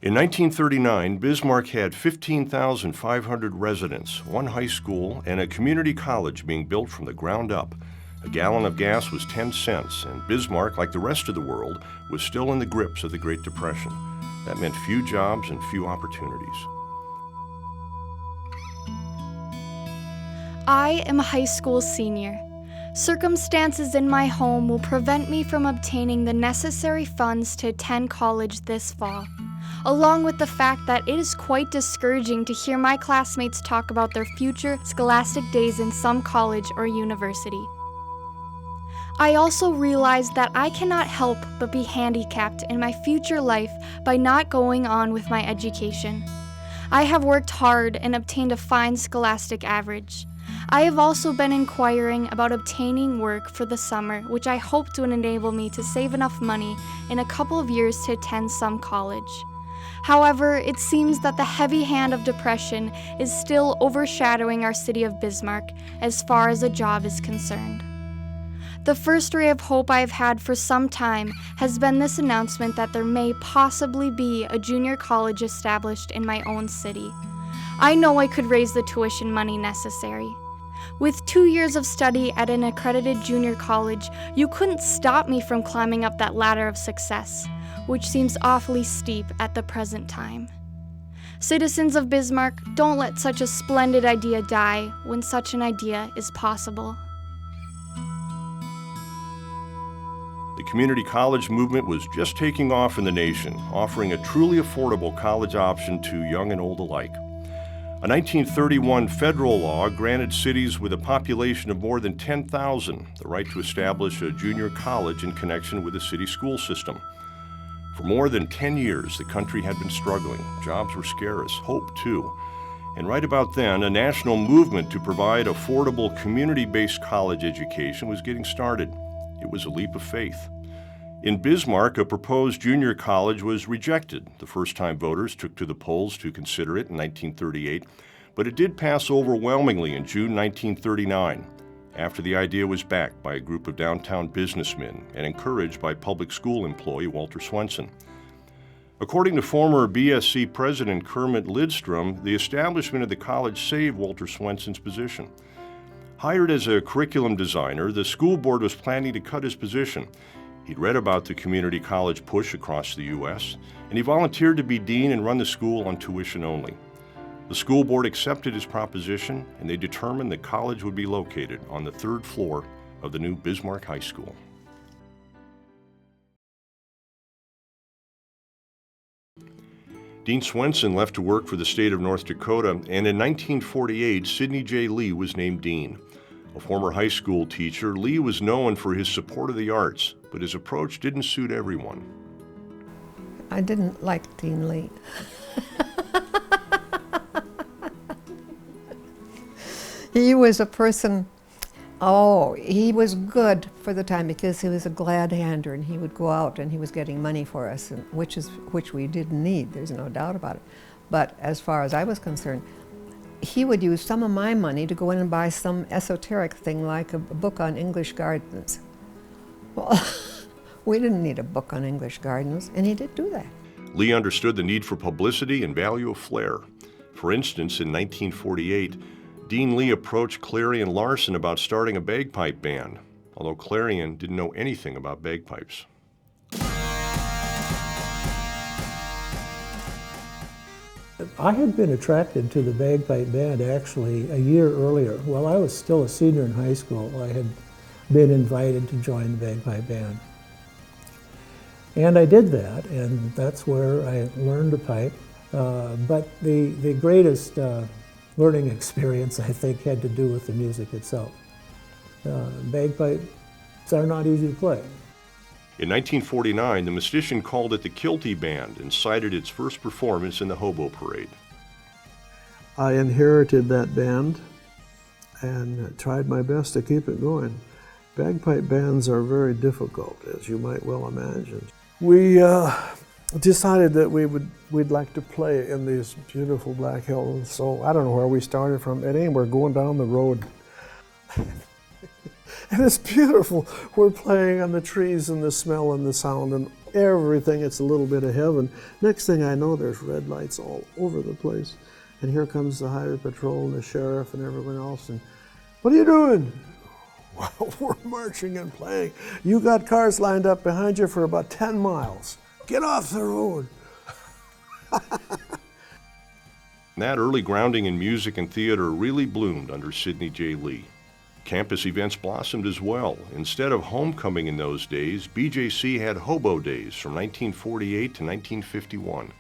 In 1939, Bismarck had 15,500 residents, one high school, and a community college being built from the ground up. A gallon of gas was 10 cents, and Bismarck, like the rest of the world, was still in the grips of the Great Depression. That meant few jobs and few opportunities. I am a high school senior. Circumstances in my home will prevent me from obtaining the necessary funds to attend college this fall, along with the fact that it is quite discouraging to hear my classmates talk about their future scholastic days in some college or university. I also realize that I cannot help but be handicapped in my future life by not going on with my education. I have worked hard and obtained a fine scholastic average. I have also been inquiring about obtaining work for the summer, which I hope to enable me to save enough money in a couple of years to attend some college. However, it seems that the heavy hand of depression is still overshadowing our city of Bismarck as far as a job is concerned. The first ray of hope I have had for some time has been this announcement that there may possibly be a junior college established in my own city. I know I could raise the tuition money necessary. With 2 years of study at an accredited junior college, you couldn't stop me from climbing up that ladder of success, which seems awfully steep at the present time. Citizens of Bismarck, don't let such a splendid idea die when such an idea is possible. The community college movement was just taking off in the nation, offering a truly affordable college option to young and old alike. A 1931 federal law granted cities with a population of more than 10,000 the right to establish a junior college in connection with the city school system. For more than 10 years, the country had been struggling. Jobs were scarce, hope too. And right about then, a national movement to provide affordable community-based college education was getting started. It was a leap of faith. In Bismarck, a proposed junior college was rejected. The first-time voters took to the polls to consider it in 1938, but it did pass overwhelmingly in June 1939, after the idea was backed by a group of downtown businessmen and encouraged by public school employee Walter Swenson. According to former BSC President Kermit Lidstrom, the establishment of the college saved Walter Swenson's position. Hired as a curriculum designer, the school board was planning to cut his position. He'd read about the community college push across the U.S., and he volunteered to be dean and run the school on tuition only. The school board accepted his proposition, and they determined the college would be located on the 3rd floor of the new Bismarck High School. Dean Swenson left to work for the state of North Dakota, and in 1948, Sidney J. Lee was named dean. A former high school teacher, Lee was known for his support of the arts, but his approach didn't suit everyone. I didn't like Dean Lee. He was a person, he was good for the time because he was a glad-hander and he would go out and he was getting money for us, and which we didn't need, there's no doubt about it. But as far as I was concerned, he would use some of my money to go in and buy some esoteric thing like a book on English gardens. Well, we didn't need a book on English gardens, and he did do that. Lee understood the need for publicity and value of flair. For instance, in 1948, Dean Lee approached Clarion Larson about starting a bagpipe band, although Clarion didn't know anything about bagpipes. I had been attracted to the bagpipe band actually a year earlier. While I was still a senior in high school, I had been invited to join the bagpipe band. And I did that, and that's where I learned to pipe. But the greatest learning experience, I think, had to do with the music itself. Bagpipes are not easy to play. In 1949, the Mistitian called it the Kilty Band and cited its first performance in the Hobo Parade. I inherited that band and tried my best to keep it going. Bagpipe bands are very difficult, as you might well imagine. We decided that we'd like to play in these beautiful Black Hills, so I don't know where we started from. At anywhere going down the road. And it's beautiful. We're playing on the trees and the smell and the sound, and everything. It's a little bit of heaven. Next thing I know, there's red lights all over the place. And here comes the highway patrol and the sheriff and everyone else. And what are you doing? Well, we're marching and playing. You got cars lined up behind you for about 10 miles. Get off the road. That early grounding in music and theater really bloomed under Sidney J. Lee. Campus events blossomed as well. Instead of homecoming in those days, BJC had hobo days from 1948 to 1951.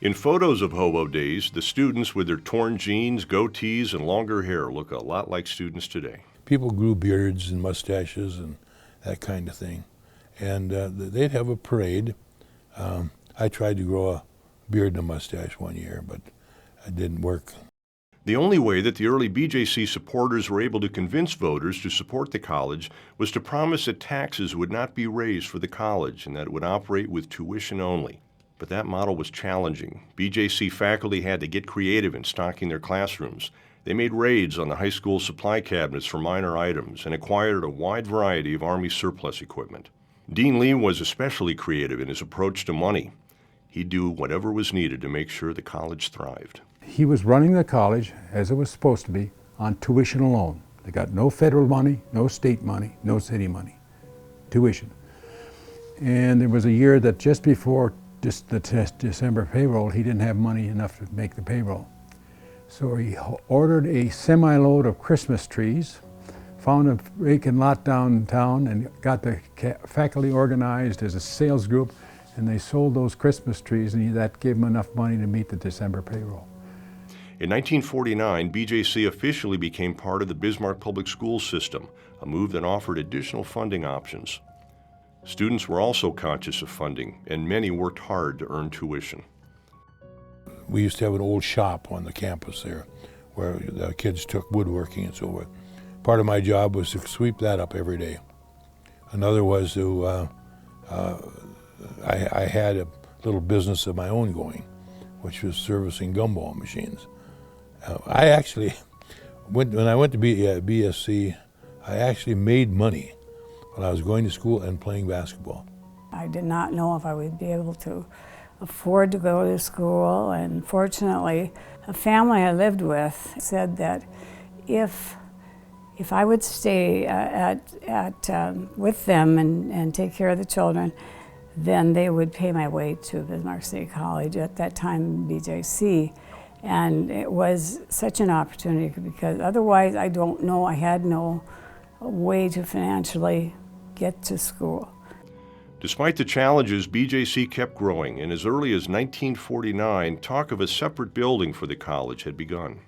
In photos of hobo days, the students with their torn jeans, goatees, and longer hair look a lot like students today. People grew beards and mustaches and that kind of thing. And they'd have a parade. I tried to grow a beard and a mustache one year, but it didn't work. The only way that the early BJC supporters were able to convince voters to support the college was to promise that taxes would not be raised for the college and that it would operate with tuition only. But that model was challenging. BJC faculty had to get creative in stocking their classrooms. They made raids on the high school supply cabinets for minor items and acquired a wide variety of Army surplus equipment. Dean Lee was especially creative in his approach to money. He'd do whatever was needed to make sure the college thrived. He was running the college, as it was supposed to be, on tuition alone. They got no federal money, no state money, no city money, tuition. And there was a year that just before the December payroll, he didn't have money enough to make the payroll. So he ordered a semi-load of Christmas trees, found a vacant lot downtown, and got the faculty organized as a sales group, and they sold those Christmas trees, and that gave them enough money to meet the December payroll. In 1949, BJC officially became part of the Bismarck Public Schools system, a move that offered additional funding options. Students were also conscious of funding, and many worked hard to earn tuition. We used to have an old shop on the campus there where the kids took woodworking and so forth. Part of my job was to sweep that up every day. Another was to, I had a little business of my own going, which was servicing gumball machines. I actually, when I went to BSC, I actually made money when I was going to school and playing basketball. I did not know if I would be able to afford to go to school, and fortunately, a family I lived with said that if I would stay with them and take care of the children, then they would pay my way to Bismarck State College, at that time BJC. And it was such an opportunity because otherwise I don't know, I had no way to financially get to school. Despite the challenges, BJC kept growing, and as early as 1949, talk of a separate building for the college had begun.